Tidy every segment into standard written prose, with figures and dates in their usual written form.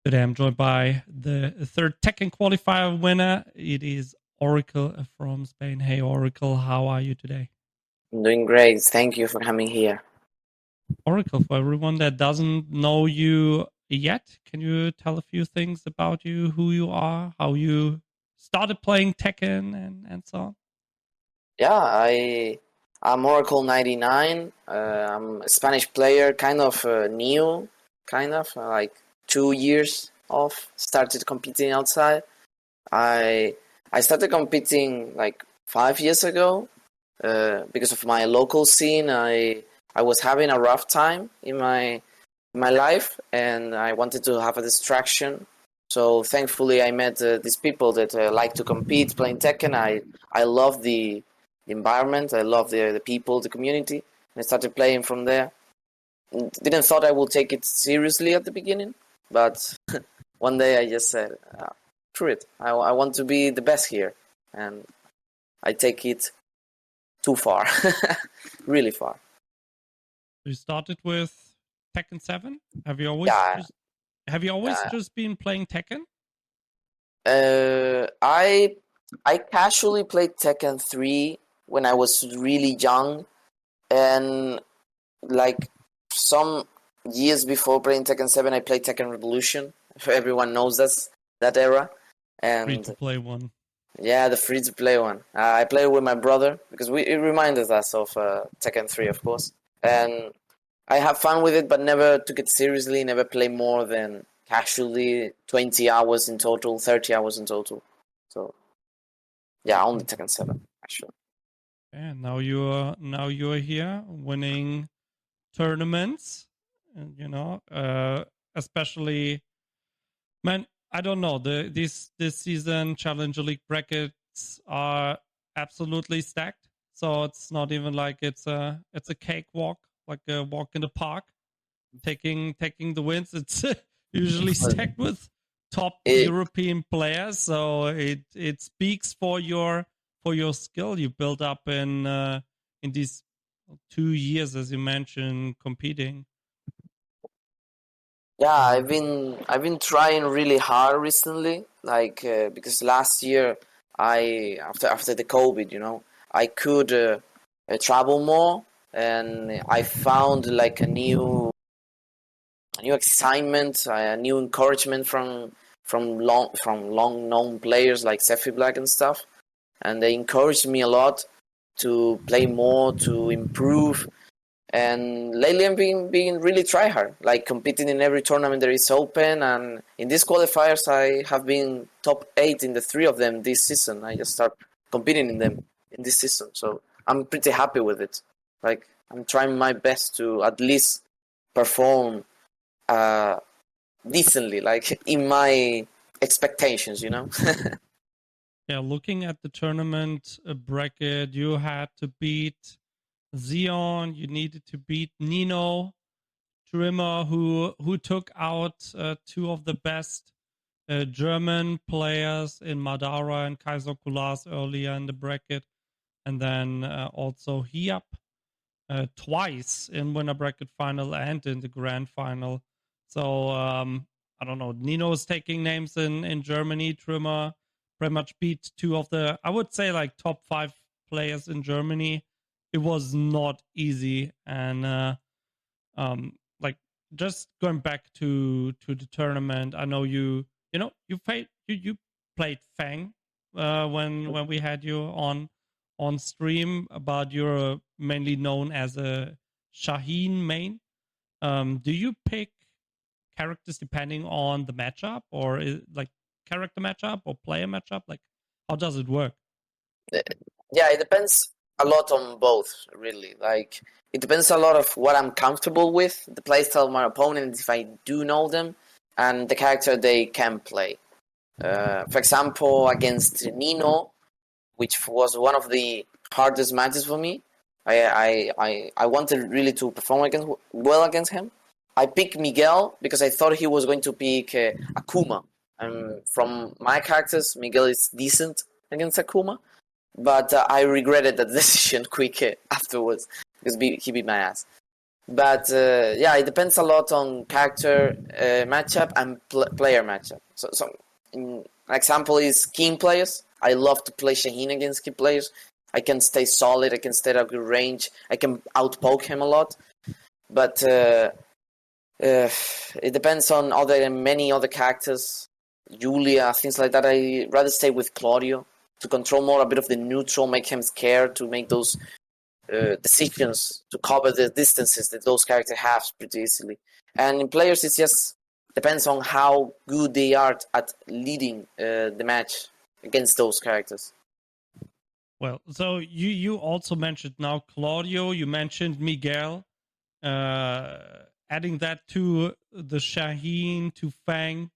Today I'm joined by the third Tekken qualifier winner. It is Oracle from Spain. Hey Oracle, how are you today? I'm doing great. Thank you for having me here. Oracle, for everyone that doesn't know you yet, can you tell a few things about you, who you are, how you started playing Tekken and so on? Yeah, I'm Oracle 99. I'm a Spanish player, kind of new, like 2 years off. Started competing outside. I I started competing like 5 years ago because of my local scene. I was having a rough time in my life, and I wanted to have a distraction. So thankfully, I met these people that like to compete, playing Tekken. I love the environment. I love the people, the community. And I started playing from there. Didn't thought I would take it seriously at the beginning, but one day I just said, "Screw it! I want to be the best here," and I take it too far, really far. You started with Tekken 7? Have you always Yeah, just been playing Tekken? I casually played Tekken 3 when I was really young, and like some years before playing Tekken 7, I played Tekken Revolution. Everyone knows that era, Free to and play one. yeah, the free to play one. I played with my brother because it reminded us of Tekken 3, of course, and I have fun with it, but never took it seriously. Never play more than casually 20 hours in total, 30 hours in total. So yeah, only Tekken 7 actually. And now you're here winning tournaments, and especially, man, I don't know, this season Challenger League brackets are absolutely stacked. So it's not even like it's a cakewalk, like a walk in the park. Taking the wins, it's usually stacked with top European players. So it speaks for your skill you built up in these 2 years, as you mentioned, competing. Yeah, I've been trying really hard recently, like because last year I after the COVID, I could travel more, and I found like a new excitement, a new encouragement from long known players like Sephi Black and stuff, and they encouraged me a lot to play more, to improve. And lately I'm being really try hard, like competing in every tournament that is open. And in these qualifiers, I have been top 8 in the 3 of them this season. I just start competing in them in this season, so I'm pretty happy with it. Like I'm trying my best to at least perform decently, like in my expectations. Yeah, looking at the tournament bracket, you had to beat Xeon. You needed to beat Nino Trimmer, who took out two of the best German players in Madara and Kaiser Kulas earlier in the bracket, and then also Hiap twice in winner bracket final and in the grand final. So I don't know. Nino's taking names in Germany. Trimmer pretty much beat two of the, I would say, like top 5 players in Germany. It was not easy, and like just going back to the tournament. I know you played Fang when we had you on stream, but you're mainly known as a Shaheen main. Do you pick characters depending on the matchup, or like character matchup or player matchup? Like, how does it work? Yeah, it depends a lot on both, really. Like, it depends a lot of what I'm comfortable with, the playstyle of my opponent, if I do know them, and the character they can play. For example, against Nino, which was one of the hardest matches for me, I wanted really to perform well against him. I picked Miguel because I thought he was going to pick Akuma. And from my characters, Miguel is decent against Akuma, but I regretted that decision quick afterwards because he beat my ass. But yeah, it depends a lot on character matchup and player matchup. So an example is King players. I love to play Shaheen against King players. I can stay solid. I can stay at good range. I can outpoke him a lot. But it depends on many other characters. Julia, things like that. I rather stay with Claudio to control more a bit of the neutral, make him scared, to make those decisions to cover the distances that those characters have pretty easily. And in players, it just depends on how good they are at leading the match against those characters. Well, so you also mentioned now Claudio. You mentioned Miguel. Adding that to the Shaheen, to Fang.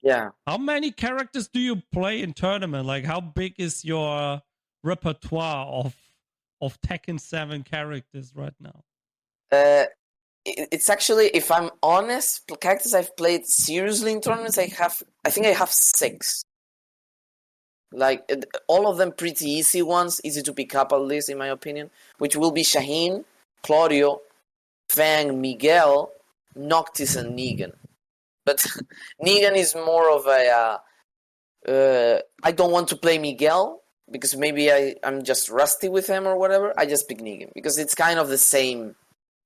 Yeah. How many characters do you play in tournament? Like, how big is your repertoire of Tekken 7 characters right now? It's actually, if I'm honest, characters I've played seriously in tournaments, I think I have 6. Like, all of them pretty easy ones, easy to pick up at least, in my opinion, which will be Shaheen, Claudio, Fang, Miguel, Noctis, and Negan. But Negan is more of a... I don't want to play Miguel, because maybe I'm just rusty with him or whatever. I just pick Negan, because it's kind of the same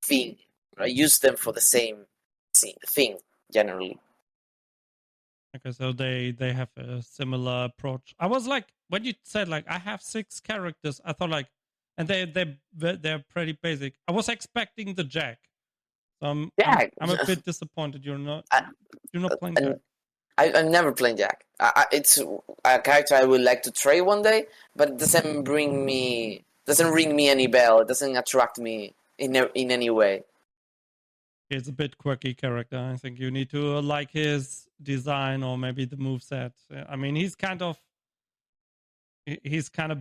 thing. I use them for the same thing, generally. Okay, so they have a similar approach. I was like, when you said like I have 6 characters, I thought like, and they're pretty basic. I was expecting the Jack. So I'm a bit disappointed you're not playing Jack. I'm never playing Jack. It's a character I would like to trade one day, but it doesn't ring me any bell. It doesn't attract me in any way. It's a bit quirky character. I think you need to like his design or maybe the moveset. I mean, he's kind of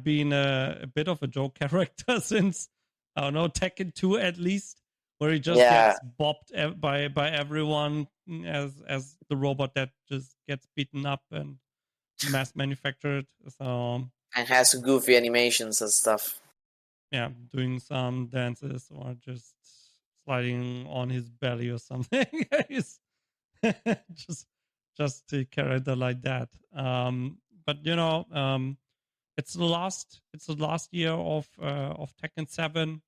been a bit of a joke character since, I don't know, Tekken 2 at least, where he just gets bopped by everyone as the robot that just gets beaten up and mass manufactured. So, and has goofy animations and stuff. Yeah, doing some dances or just sliding on his belly or something. just a character like that. But you know, it's the last year of Tekken 7.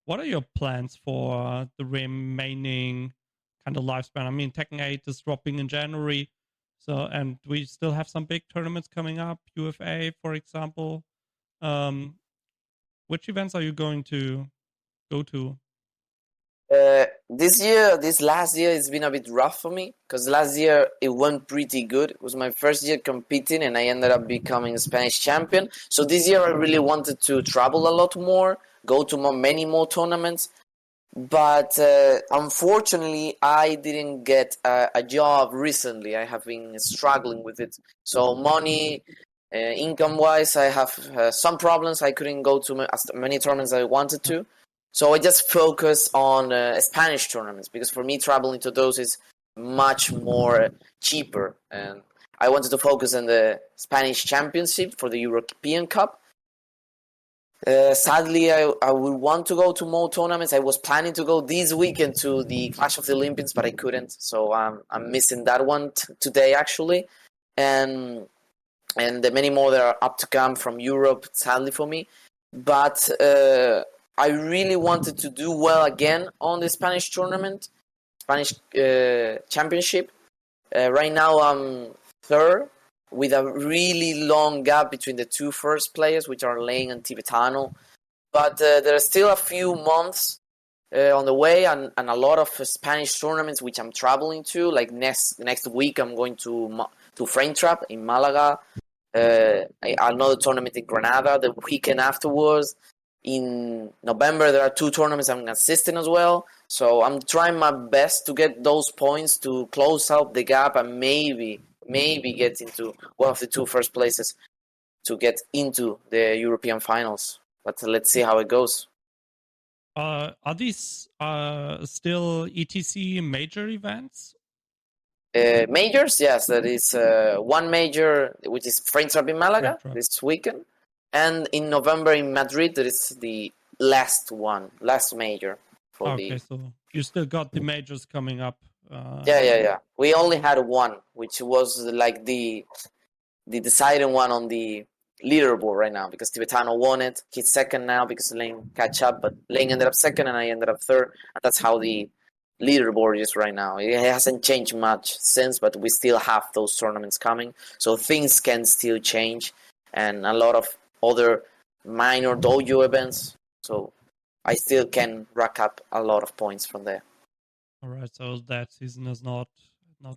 What are your plans for the remaining kind of lifespan? I mean, Tekken 8 is dropping in January, so and we still have some big tournaments coming up. UFA, for example. Which events are you going to go to? This last year, it's been a bit rough for me, because last year it went pretty good. It was my first year competing, and I ended up becoming a Spanish champion. So this year I really wanted to travel a lot more, go to many more tournaments. But unfortunately, I didn't get a job recently. I have been struggling with it. So money, income-wise, I have some problems. I couldn't go to as many tournaments as I wanted to. So I just focus on Spanish tournaments, because for me, traveling to those is much more cheaper. And I wanted to focus on the Spanish Championship for the European Cup. Sadly, I would want to go to more tournaments. I was planning to go this weekend to the Clash of the Olympians, but I couldn't. So I'm missing that one today, actually. And the many more that are up to come from Europe, sadly for me. But I really wanted to do well again on the Spanish tournament, Spanish Championship. Right now I'm third, with a really long gap between the 2 first players, which are Lane and Tibetano. But there are still a few months on the way, and a lot of Spanish tournaments which I'm traveling to. Like next week, I'm going to Frame Trap in Malaga. Another tournament in Granada the weekend afterwards. In November, there are 2 tournaments I'm assisting as well. So I'm trying my best to get those points to close out the gap and maybe get into one of the 2 first places to get into the European finals. But let's see how it goes. Are these still ETC major events? Majors, yes. That is one major, which is Frame Trap in Malaga this weekend. And in November in Madrid, there is the last major. for Okay, the. so you still got the majors coming up. Yeah. We only had one, which was like the deciding one on the leaderboard right now, because Tibetano won it. He's second now because Lane catch up, but Lane ended up second and I ended up third. And that's how the leaderboard is right now. It hasn't changed much since, but we still have those tournaments coming, so things can still change, and a lot of other minor dojo events. So I still can rack up a lot of points from there. All right, so that season is not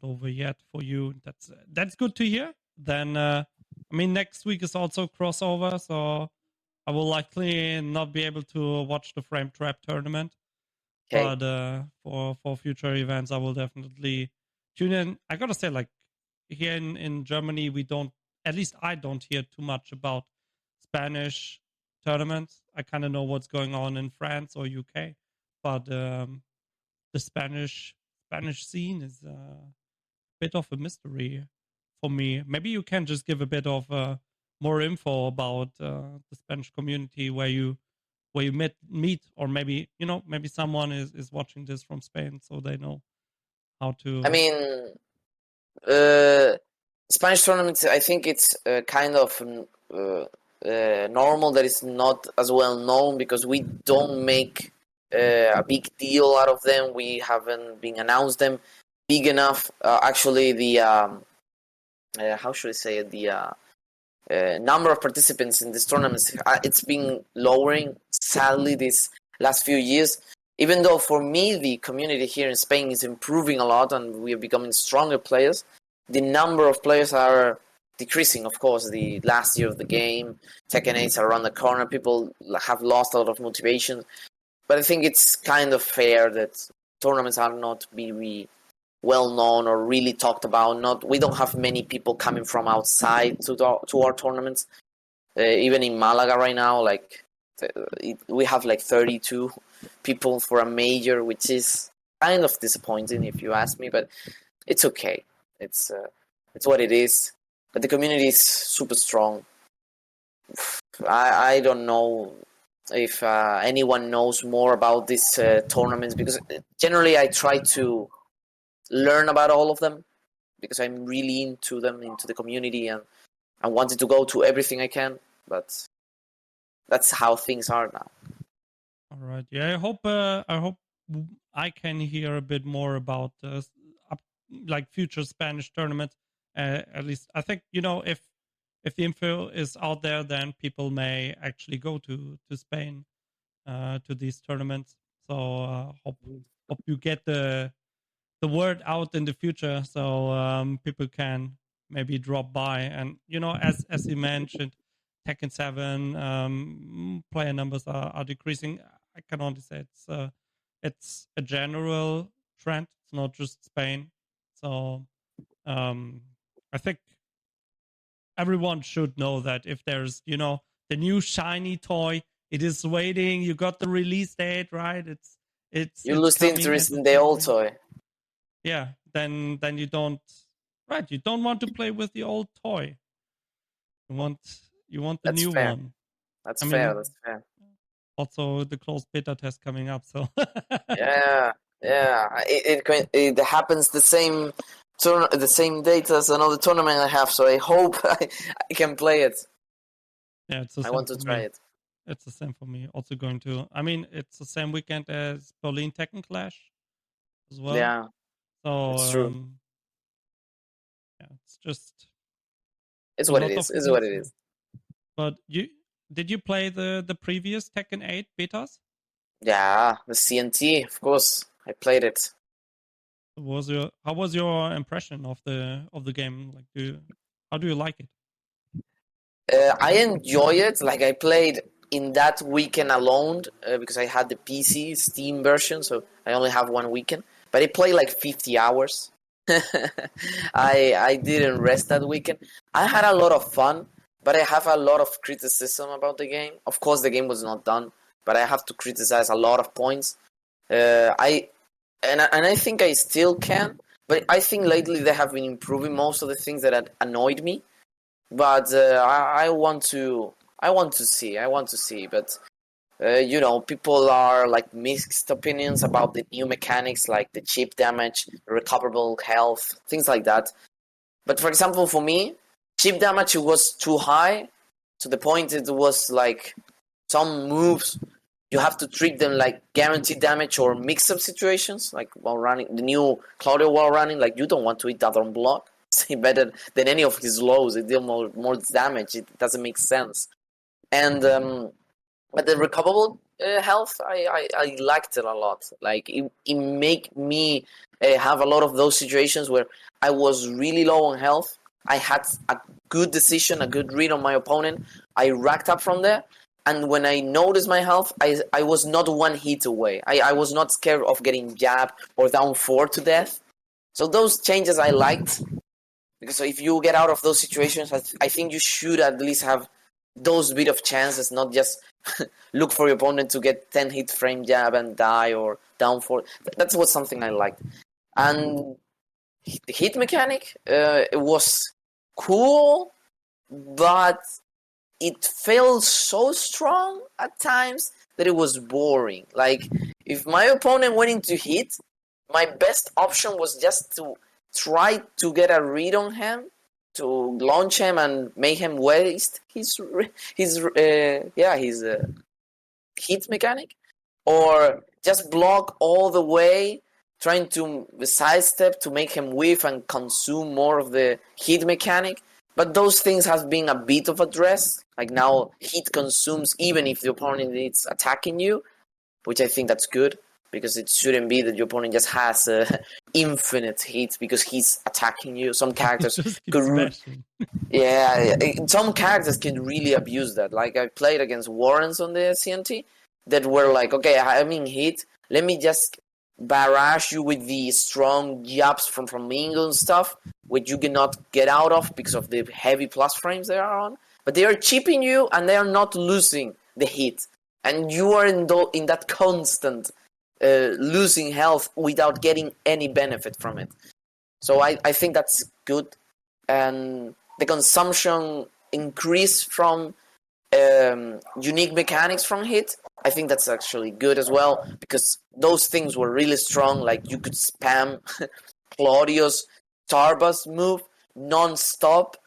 over yet for you. That's good to hear. Then I mean, next week is also crossover, so I will likely not be able to watch the Frame Trap tournament. Okay. But for future events, I will definitely tune in. I gotta say, like here in Germany, we don't, at least I don't hear too much about Spanish tournaments. I kind of know what's going on in France or UK, but the Spanish scene is a bit of a mystery for me. Maybe you can just give a bit of more info about the Spanish community where you meet, or maybe maybe someone is watching this from Spain, so they know how to. I mean, Spanish tournaments, I think it's kind of normal that it's not as well known, because we don't make a big deal out of them. We haven't been announced them big enough. Actually, the how should I say it? The number of participants in these tournaments, it's been lowering sadly these last few years. Even though for me the community here in Spain is improving a lot and we are becoming stronger players, the number of players are decreasing. Of course, the last year of the game, Tekken 8s are around the corner. People have lost a lot of motivation, but I think it's kind of fair that tournaments are not really well known or really talked about. We don't have many people coming from outside to our tournaments. Even in Malaga right now, like we have like 32 people for a major, which is kind of disappointing if you ask me, but it's okay. It's what it is. But the community is super strong. I don't know if anyone knows more about these tournaments, because generally I try to learn about all of them because I'm really into them, into the community, and I wanted to go to everything I can, but that's how things are now. All right. Yeah, I hope I can hear a bit more about like future Spanish tournaments. At least I think if the info is out there, then people may actually go to Spain to these tournaments. So hope you get the word out in the future, so people can maybe drop by. And as you mentioned, Tekken 7 player numbers are decreasing. I can only say it's a general trend. It's not just Spain. So I think everyone should know that if there's the new shiny toy, it is waiting. You got the release date, right? It's lose interest in the old toy. Yeah, then you don't want to play with the old toy. You want the That's new fair. one. That's fair. That's fair. Also, the closed beta test coming up, so yeah. It happens the same date as another tournament I have, so I hope I can play it. Yeah, I want to try it. It's the same for me. Also going to. I mean, it's the same weekend as Berlin Tekken Clash as well. Yeah. So it's true. Yeah, it's just. It's what it is. It's what it is. But did you play the previous Tekken 8 betas? Yeah, the CNT, of course. I played it. How was your impression of the game? Like, how do you like it? I enjoy it. Like, I played in that weekend alone because I had the PC Steam version, so I only have one weekend. But I played like 50 hours. I didn't rest that weekend. I had a lot of fun, but I have a lot of criticism about the game. Of course, the game was not done, but I have to criticize a lot of points. I think I still can, but I think lately they have been improving most of the things that had annoyed me. But I want to see. But People are like mixed opinions about the new mechanics, like the chip damage, recoverable health, things like that. But for example, for me, chip damage was too high to the point it was like some moves you have to treat them like guaranteed damage or mix-up situations, like while running the new Claudio while running. Like you don't want to hit that on block. It's better than any of his lows. It deal more damage. It doesn't make sense. And but the recoverable health, I liked it a lot. Like it make me have a lot of those situations where I was really low on health. I had a good decision, a good read on my opponent. I racked up from there. And when I noticed my health, I was not one hit away. I was not scared of getting jabbed or down 4 to death. So those changes I liked. Because if you get out of those situations, I think you should at least have those bit of chances, not just look for your opponent to get 10 hit frame jab and die or down 4. That's what something I liked. And the hit mechanic, it was cool, but it felt so strong at times that it was boring. Like, if my opponent went into hit, my best option was just to try to get a read on him, to launch him and make him waste his hit mechanic, or just block all the way, trying to sidestep to make him whiff and consume more of the hit mechanic. But those things have been a bit of addressed. Like now, hit consumes even if the opponent is attacking you, which I think that's good, because it shouldn't be that your opponent just has infinite hits because he's attacking you. Some characters could, some characters can really abuse that. Like I played against Warrens on the CNT that were like, okay, I'm in hit. Let me just barrage you with the strong jabs from Flamingo and stuff, which you cannot get out of because of the heavy plus frames they are on. But they are chipping you and they are not losing the hit. And you are in that constant losing health without getting any benefit from it. So I think that's good. And the consumption increase from unique mechanics from hit, I think that's actually good as well, because those things were really strong. Like you could spam Claudio's Starbust move non-stop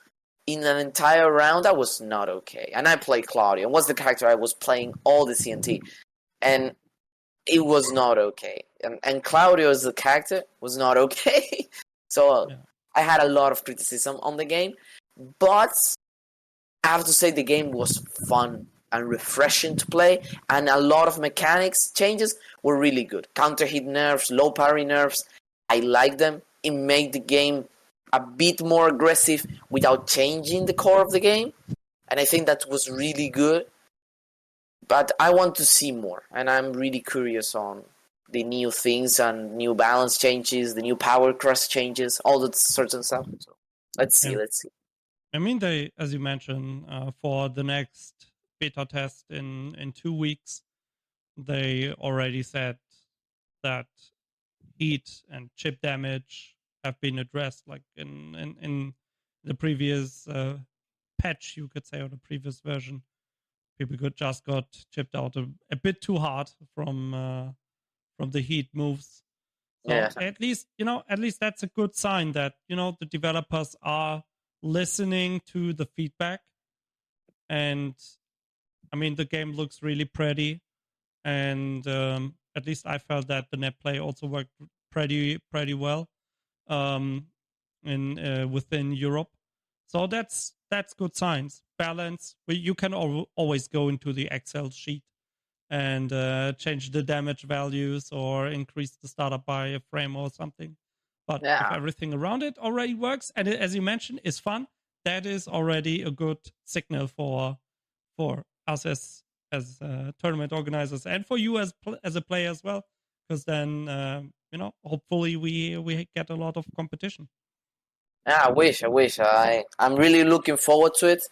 in an entire round. That was not okay. And I played Claudio. It was the character I was playing all the CNT. And it was not okay. And Claudio as the character was not okay. So I had a lot of criticism on the game. But I have to say the game was fun and refreshing to play, and a lot of mechanics changes were really good. Counter hit nerfs, low parry nerfs, I like them. It made the game a bit more aggressive without changing the core of the game, and I think that was really good. But I want to see more, and I'm really curious on the new things and new balance changes, the new power crust changes, all that certain stuff. So let's see. I mean, they, as you mentioned, for the next beta test in 2 weeks, they already said that heat and chip damage have been addressed, like in the previous patch, you could say, or the previous version. People just got chipped out a bit too hard from the heat moves. So at least that's a good sign that the developers are listening to the feedback. And I mean, the game looks really pretty, and at least I felt that the net play also worked pretty well within Europe. So that's good signs. Balance. You can always go into the Excel sheet and change the damage values or increase the startup by a frame or something. But if everything around it already works, and as you mentioned, is fun, that is already a good signal for us as tournament organizers, and for you as a player as well, because then hopefully we get a lot of competition. Yeah, I wish. I'm really looking forward to it,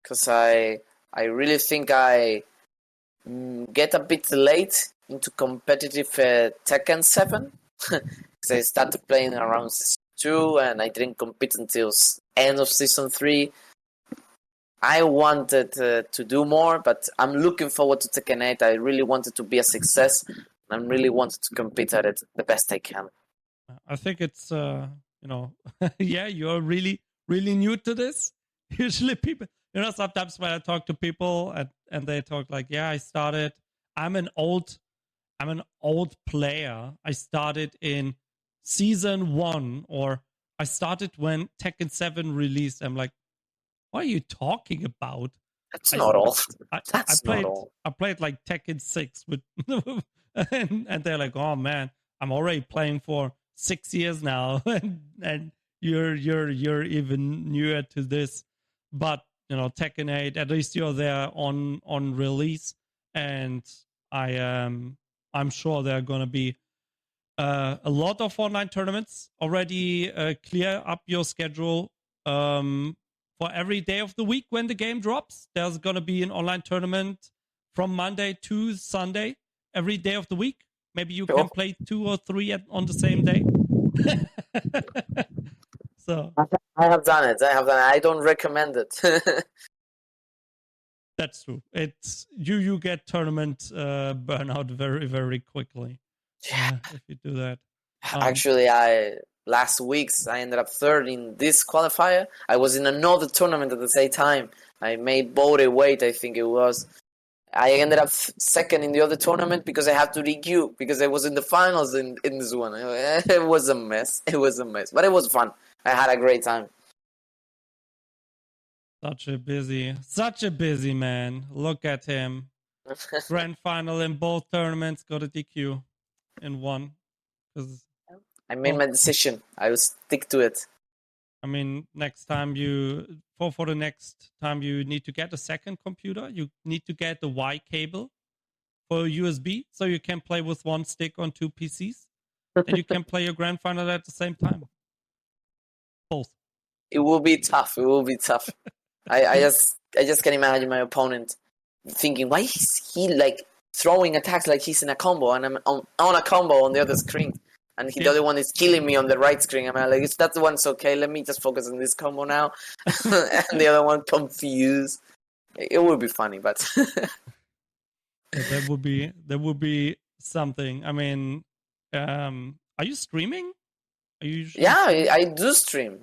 because I really think I get a bit late into competitive Tekken 7. Because I started playing around Season 2 and I didn't compete until end of Season 3. I wanted to do more, but I'm looking forward to Tekken 8. I really wanted to be a success. I really wanted to compete at it the best I can. I think it's yeah, you're really really new to this. Usually people, sometimes when I talk to people and they talk like, yeah, I'm an old player. I started in season 1, or I started when Tekken 7 released. I'm like, what are you talking about? That's not all. I played like Tekken 6 with and they're like, oh man, I'm already playing for 6 years now, and you're even newer to this. But Tekken 8, at least you're there on release, and I'm sure there are gonna be a lot of online tournaments. Already clear up your schedule for every day of the week when the game drops. There's gonna be an online tournament from Monday to Sunday, every day of the week. Maybe you can play 2 or 3 on the same day. So I have done it. I don't recommend it. That's true. It's you get tournament burnout very very quickly. Yeah. If you do that. Actually, last week's I ended up third in this qualifier. I was in another tournament at the same time. I made Bode weight, I think it was. I ended up second in the other tournament because I had to requeue because I was in the finals in this one. It was a mess. But it was fun. I had a great time. Such a busy man. Look at him. Grand final in both tournaments, got a DQ in one. I made my decision. I will stick to it. I mean, next time for the next time you need to get a second computer, you need to get the Y cable for USB, so you can play with one stick on 2 PCs, and you can play your grand final at the same time. Both. It will be tough. I just can imagine my opponent thinking, why is he like throwing attacks like he's in a combo, and I'm on a combo on the other screen, and the other one is killing me on the right screen. I'm like, that one's okay. Let me just focus on this combo now, and the other one confused. It would be funny, but that would be something. I mean, are you streaming? I do stream.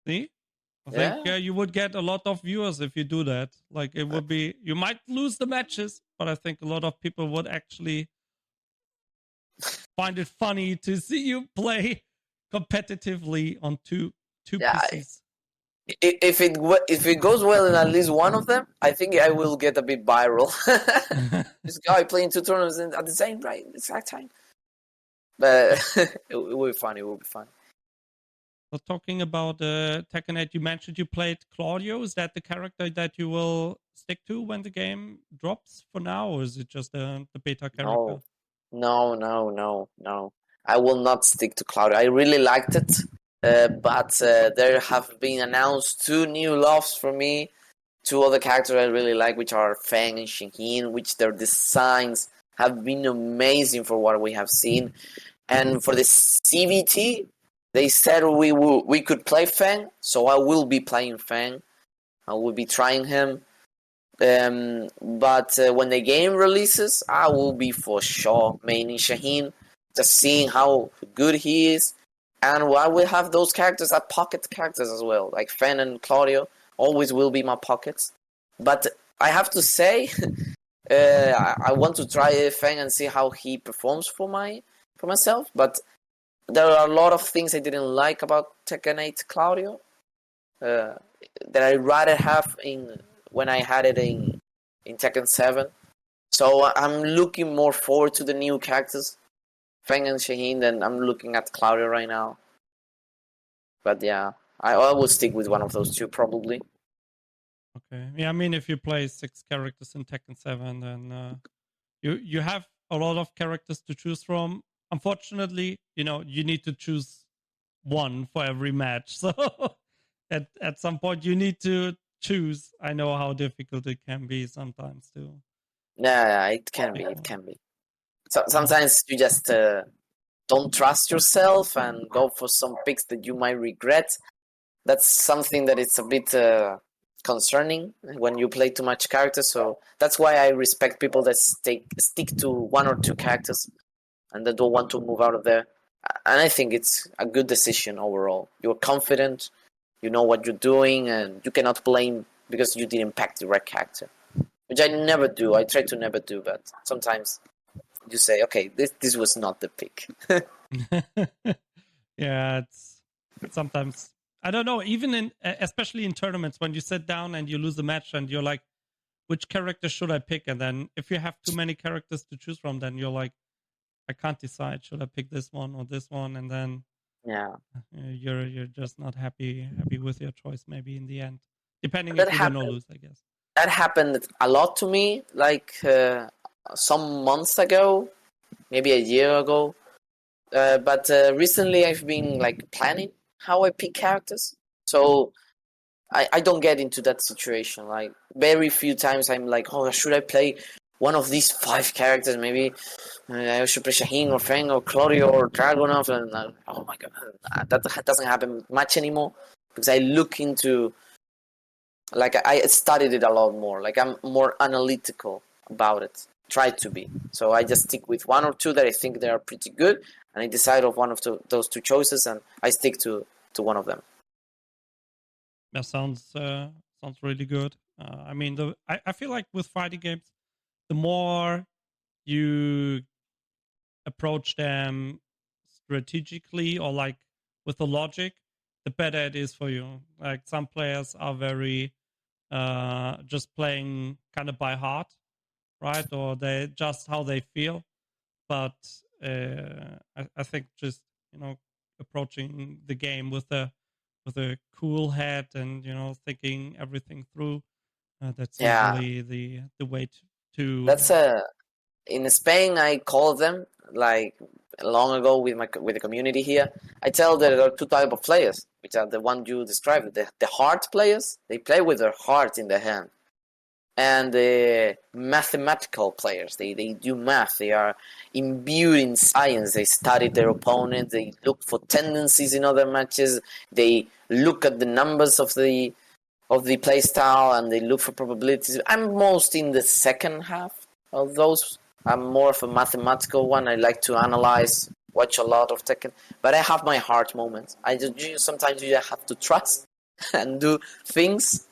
See? I think you would get a lot of viewers if you do that. Like, it would be, you might lose the matches, but I think a lot of people would actually find it funny to see you play competitively on two PCs. If it goes well in at least one of them, I think I will get a bit viral. This guy playing 2 tournaments at the same exact time. But it will be fun. So talking about Tekken 8, you mentioned you played Claudio. Is that the character that you will stick to when the game drops for now, or is it just the beta character? No. I will not stick to Claudio. I really liked it, but there have been announced 2 new loves for me. 2 other characters I really like, which are Feng and Shaheen, which their designs have been amazing for what we have seen. And for the CVT, they said we could play Feng, so I will be playing Feng. I will be trying him. But when the game releases, I will be for sure mainly Shaheen, just seeing how good he is. And I will have those characters as pocket characters as well, like Feng and Claudio always will be my pockets. But I have to say, I want to try Feng and see how he performs for myself. But there are a lot of things I didn't like about Tekken 8 Claudio that I'd rather have when I had it in Tekken 7. So I'm looking more forward to the new characters, Feng and Shaheen, than I'm looking at Claudio right now. But yeah, I will stick with one of those 2 probably. Okay. Yeah, I mean, if you play 6 characters in Tekken 7, then you have a lot of characters to choose from. Unfortunately, you need to choose one for every match. So at some point you need to choose. I know how difficult it can be sometimes too. Yeah, it can be. So sometimes you just don't trust yourself and go for some picks that you might regret. That's something that it's a bit concerning when you play too much characters. So that's why I respect people that stick to one or two characters and that don't want to move out of there. And I think it's a good decision overall. You're confident, you know what you're doing, and you cannot blame because you didn't pack the right character, which I never do. I try to never do, but sometimes you say, okay, this was not the pick. Yeah, it's sometimes, I don't know, even in, especially in tournaments, when you sit down and you lose a match and you're like, which character should I pick? And then if you have too many characters to choose from, then you're like, I can't decide. Should I pick this one or this one? And then Yeah, you're just not happy with your choice. Maybe in the end, depending that if you win or happened. lose, I guess. That happened a lot to me. Like some months ago, maybe a year ago. But recently, I've been like planning how I pick characters. So I don't get into that situation. Like very few times, I'm like, oh, should I play one of these 5 characters? Maybe I should play Shaheen or Feng or Claudio or Dragunov. And oh my god, that doesn't happen much anymore because I look into, like, I studied it a lot more. Like I'm more analytical about it. Try to be. So I just stick with 1 or 2 that I think they are pretty good, and I decide of one of those 2 choices, and I stick to one of them. That sounds really good. I mean, I feel like with fighting games, the more you approach them strategically or like with the logic, the better it is for you. Like some players are very just playing kind of by heart, right? Or they just how they feel. But I think just, you know, approaching the game with a cool head and, you know, thinking everything through, that's usually the way to That's in Spain. I call them, like long ago with the community here. I tell that there are 2 types of players, which are the one you described. The heart players, they play with their heart in their hand, and the mathematical players, they do math. They are imbued in science. They study their opponent. They look for tendencies in other matches. They look at the numbers of the play style, and they look for probabilities. I'm most in the second half of those. I'm more of a mathematical one. I like to analyze, watch a lot of Tekken, but I have my heart moments. Sometimes you just have to trust and do things,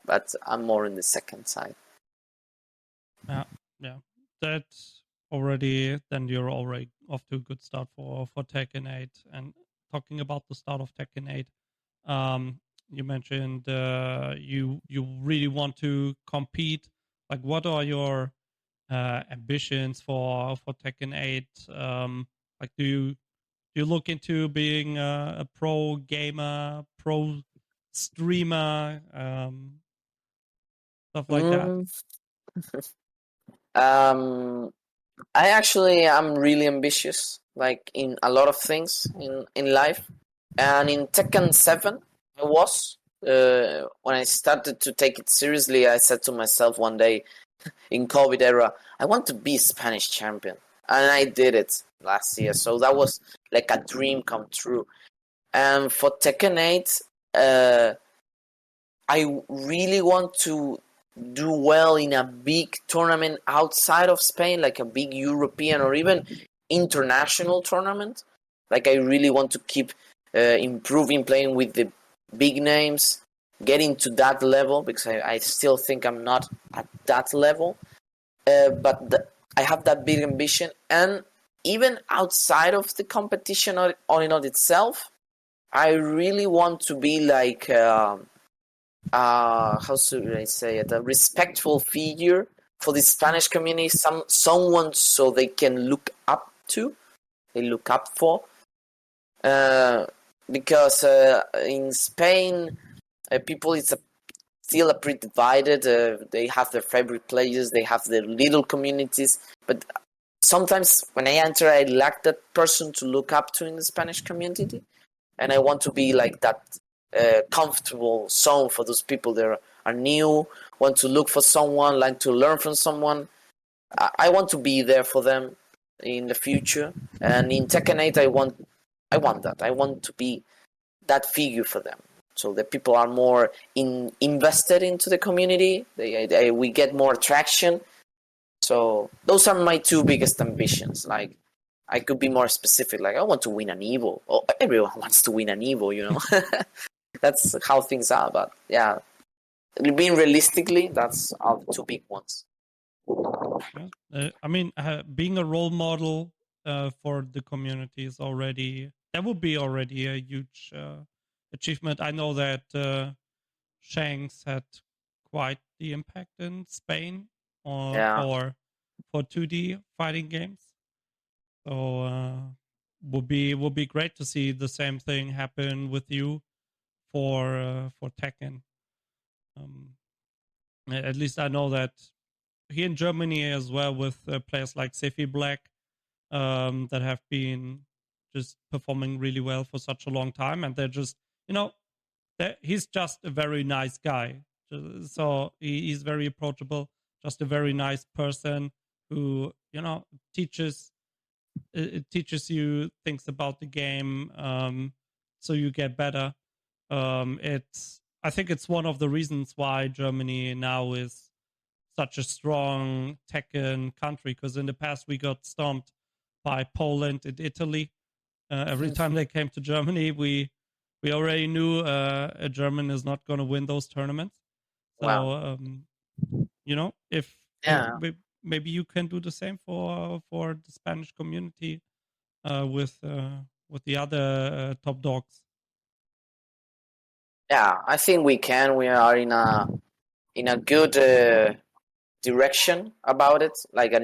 but I'm more in the second side. Yeah. That's already, then you're already off to a good start for Tekken 8. And talking about the start of Tekken 8, you mentioned you really want to compete. Like, what are your ambitions for Tekken 8? Like, do you look into being a pro gamer, pro streamer, stuff like that? I actually am really ambitious, like in a lot of things in life. And in Tekken 7, I was. When I started to take it seriously, I said to myself one day in COVID era, I want to be Spanish champion. And I did it last year. So that was like a dream come true. And for Tekken 8, I really want to do well in a big tournament outside of Spain, like a big European or even international tournament. Like I really want to keep improving, playing with the big names, getting to that level, because I still think I'm not at that level. But I have that big ambition, and even outside of the competition on and on itself, I really want to be like how should I say it, a respectful figure for the Spanish community, someone so they can look up to, they look up for, because in Spain, people still a pretty divided. They have their favorite players, they have their little communities, but sometimes when I enter, I lack that person to look up to in the Spanish community, and I want to be like that comfortable zone for those people that are new, want to look for someone, like to learn from someone. I want to be there for them in the future, and in Tekken 8, I want that. I want to be that figure for them. So the people are more invested into the community. We get more traction. So those are my two biggest ambitions. Like, I could be more specific. Like, I want to win an Evo. Oh, everyone wants to win an Evo, you know. That's how things are. But yeah, being realistically, that's our two big ones. I mean, being a role model for the community is that would be already a huge achievement. I know that Shanks had quite the impact in Spain for 2D fighting games. So would be great to see the same thing happen with you for Tekken. At least I know that here in Germany as well, with players like Sefi Black that have been just performing really well for such a long time, and they're just, he's just a very nice guy. So he's very approachable, just a very nice person who, teaches you things about the game, so you get better. I think it's one of the reasons why Germany now is such a strong Tekken country, because in the past we got stomped by Poland and Italy. Every time they came to Germany, we already knew a German is not going to win those tournaments. So, wow. If maybe you can do the same for the Spanish community with the other top dogs. Yeah, I think we can. We are in a good direction about it. Like the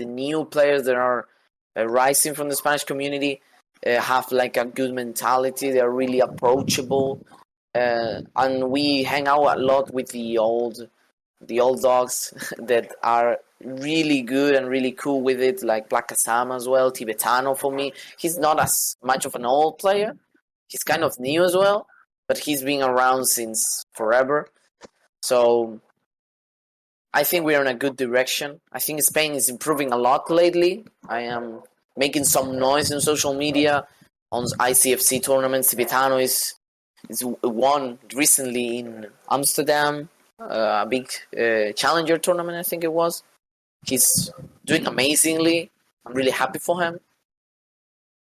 new players that are rising from the Spanish community have like a good mentality. They're really approachable, and we hang out a lot with the old dogs that are really good and really cool with it, like Black Kasama as well, Tibetano for me. He's not as much of an old player. He's kind of new as well, but he's been around since forever. So I think we're in a good direction. I think Spain is improving a lot lately. I am making some noise in social media on ICFC tournaments. Tibetano is won recently in Amsterdam, a big challenger tournament, I think it was. He's doing amazingly. I'm really happy for him.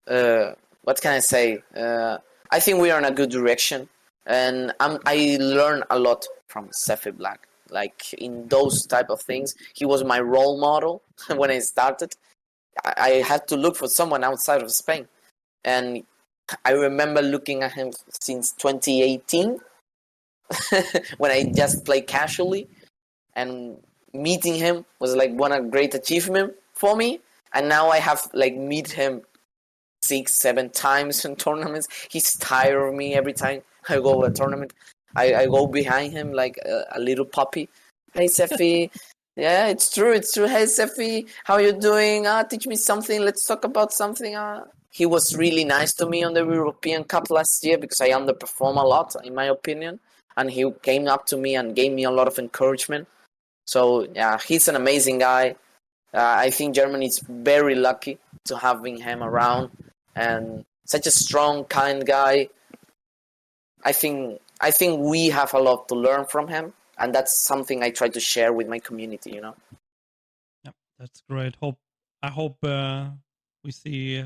What can I say? I think we are in a good direction, and I learn a lot from Sefi Black. Like in those type of things, he was my role model when I started. I had to look for someone outside of Spain, and I remember looking at him since 2018 when I just played casually, and meeting him was like one a great achievement for me. And now I have like meet him 6-7 times in tournaments. He's tired of me every time I go to a tournament. I go behind him like a little puppy. Hey, Sefi. Yeah, it's true. Hey, Sefi, how you doing? Teach me something. Let's talk about something. He was really nice to me on the European Cup last year because I underperformed a lot, in my opinion. And he came up to me and gave me a lot of encouragement. So, yeah, he's an amazing guy. I think Germany is very lucky to having him around. And such a strong, kind guy. I think we have a lot to learn from him, and that's something I try to share with my community. Yeah, that's great. I hope we see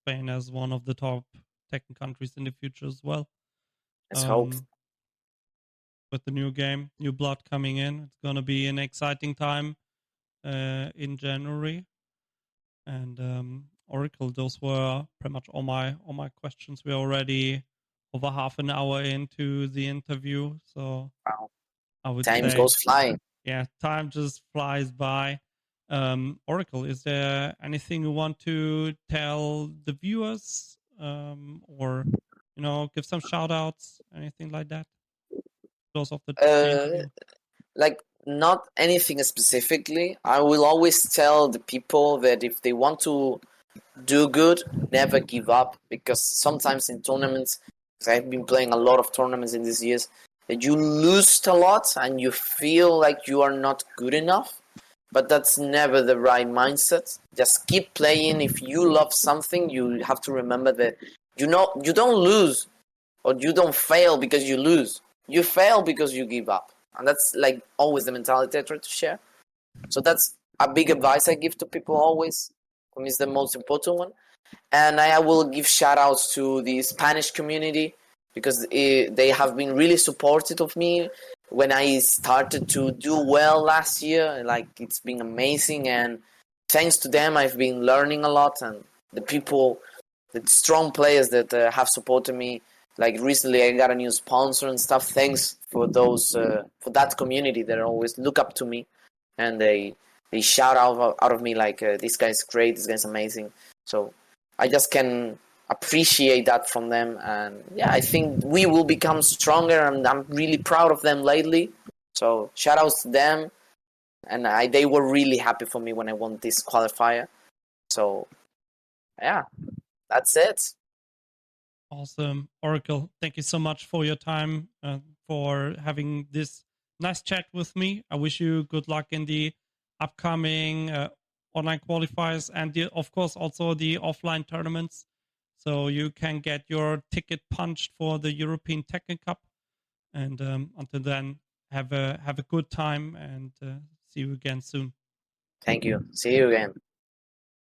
Spain as one of the top Tekken countries in the future as well. Let's hope. With the new game, new blood coming in, it's gonna be an exciting time in January. And Oracle, those were pretty much all my questions. We're already over half an hour into the interview, so wow. I would time say, goes flying. Yeah, time just flies by. Oracle, is there anything you want to tell the viewers, or give some shout outs, anything like that? Close off the interview. Like not anything specifically. I will always tell the people that if they want to do good, never give up, because sometimes in tournaments, I've been playing a lot of tournaments in these years, that you lose a lot and you feel like you are not good enough, but that's never the right mindset. Just keep playing. If you love something, you have to remember that you don't lose or you don't fail because you lose. You fail because you give up, and that's like always the mentality I try to share. So that's a big advice I give to people always. For me, it's the most important one. And I will give shout outs to the Spanish community because they have been really supportive of me when I started to do well last year. Like, it's been amazing, and thanks to them I've been learning a lot, and the people, the strong players that have supported me. Like, recently I got a new sponsor and stuff. Thanks for those for that community that always look up to me, and they shout out of me like, this guy's great, this guy's amazing. So I just can appreciate that from them, and yeah, I think we will become stronger, and I'm really proud of them lately. So shout outs to them, and they were really happy for me when I won this qualifier. So yeah, that's it. Awesome. Oracle, thank you so much for your time, for having this nice chat with me. I wish you good luck in the upcoming online qualifiers and of course also the offline tournaments, so you can get your ticket punched for the European Tekken Cup. And until then, have a good time, and see you again soon. Thank you. See you again.